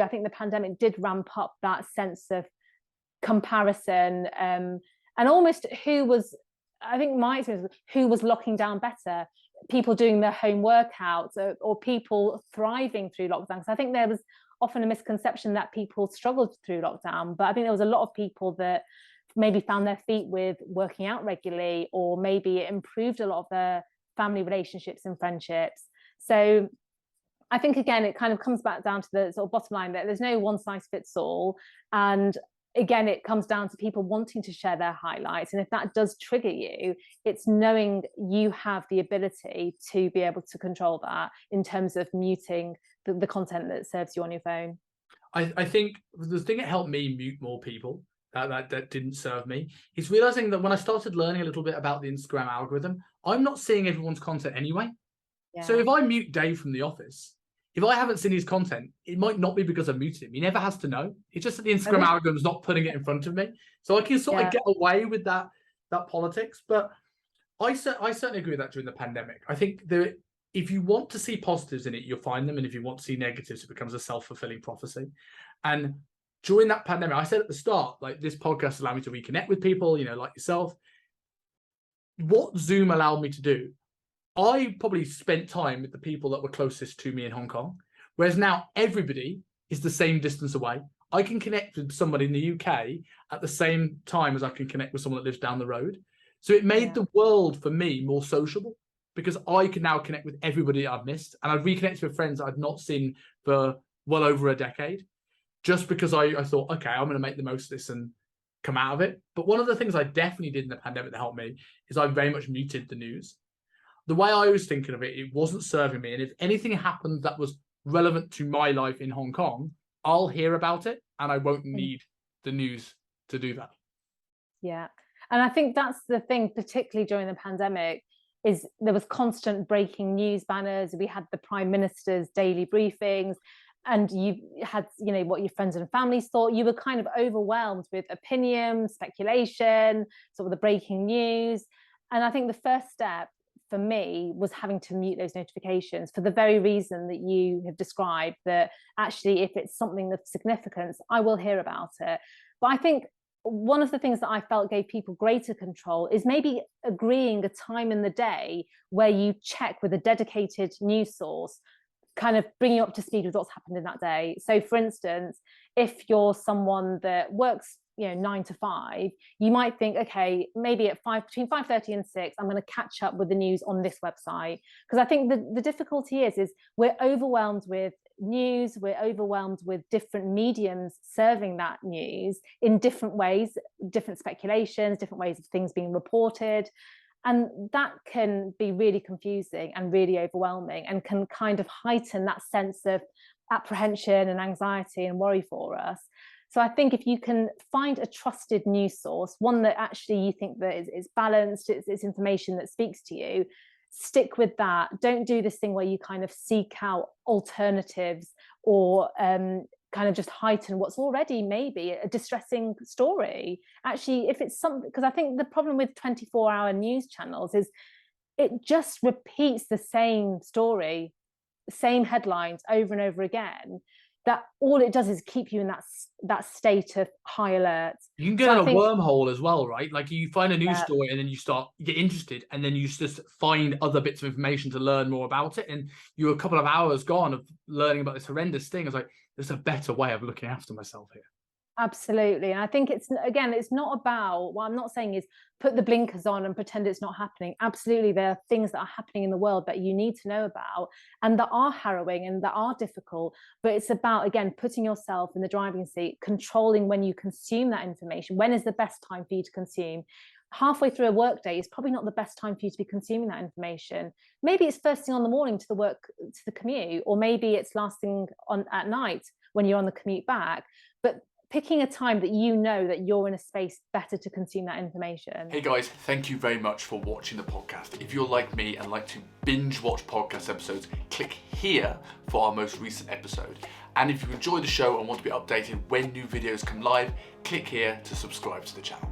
I think the pandemic did ramp up that sense of comparison, and almost I think my experience was who was locking down better, people doing their home workouts, or people thriving through lockdown. Because I think there was often a misconception that people struggled through lockdown, but I think there was a lot of people that maybe found their feet with working out regularly, or maybe it improved a lot of their family relationships and friendships. So I think, again, it kind of comes back down to the sort of bottom line that there's no one size fits all. And again, it comes down to people wanting to share their highlights. And if that does trigger you, it's knowing you have the ability to be able to control that in terms of muting the content that serves you on your phone. I think the thing that helped me mute more people that didn't serve me is realizing that when I started learning a little bit about the Instagram algorithm, I'm not seeing everyone's content anyway. Yeah. So if I mute Dave from the office, if I haven't seen his content, it might not be because I muted him. He never has to know. It's just that the Instagram algorithm's not putting it in front of me. So I can sort of get away with that politics. But I certainly agree with that during the pandemic. I think if you want to see positives in it, you'll find them. And if you want to see negatives, it becomes a self-fulfilling prophecy. And during that pandemic, I said at the start, like, this podcast allowed me to reconnect with people, like yourself. What Zoom allowed me to do, I probably spent time with the people that were closest to me in Hong Kong, whereas now everybody is the same distance away. I can connect with somebody in the UK at the same time as I can connect with someone that lives down the road. So it made the world for me more sociable, because I can now connect with everybody I've missed. And I've reconnected with friends I've not seen for well over a decade, just because I thought, okay, I'm going to make the most of this and come out of it. But one of the things I definitely did in the pandemic that helped me is I very much muted the news. The way I was thinking of it, it wasn't serving me. And if anything happened that was relevant to my life in Hong Kong, I'll hear about it, and I won't need the news to do that. Yeah. And I think that's the thing, particularly during the pandemic, is there was constant breaking news banners. We had the Prime Minister's daily briefings, and you had, what your friends and families thought. You were kind of overwhelmed with opinion, speculation, sort of the breaking news. And I think the first step for me was having to mute those notifications, for the very reason that you have described, that actually, if it's something of significance, I will hear about it. But I think one of the things that I felt gave people greater control is maybe agreeing a time in the day where you check with a dedicated news source, kind of bring you up to speed with what's happened in that day. So for instance, if you're someone that works 9 to 5, you might think, okay, maybe at between 5:30 and 6, I'm going to catch up with the news on this website. Because I think the difficulty is we're overwhelmed with news, we're overwhelmed with different mediums serving that news in different ways, different speculations, different ways of things being reported. And that can be really confusing and really overwhelming, and can kind of heighten that sense of apprehension and anxiety and worry for us. So I think if you can find a trusted news source, one that actually you think that is balanced, it's information that speaks to you, stick with that. Don't do this thing where you kind of seek out alternatives, or kind of just heighten what's already maybe a distressing story. Actually, if it's something, because I think the problem with 24-hour news channels is it just repeats the same story, same headlines over and over again, that all it does is keep you in that state of high alert. You can get in a wormhole as well, right? Like, you find a news story and then you get interested, and then you just find other bits of information to learn more about it, and you're a couple of hours gone of learning about this horrendous thing. It's like, there's a better way of looking after myself here. Absolutely. And I think it's not about, what I'm not saying is put the blinkers on and pretend it's not happening. Absolutely, there are things that are happening in the world that you need to know about, and that are harrowing and that are difficult. But it's about, again, putting yourself in the driving seat, controlling when you consume that information. When is the best time for you to consume? Halfway through a workday is probably not the best time for you to be consuming that information. Maybe it's first thing on the morning to the commute, or maybe it's last thing at night when you're on the commute back. But picking a time that that you're in a space better to consume that information. Hey guys, thank you very much for watching the podcast. If you're like me and like to binge watch podcast episodes, click here for our most recent episode. And if you enjoy the show and want to be updated when new videos come live, click here to subscribe to the channel.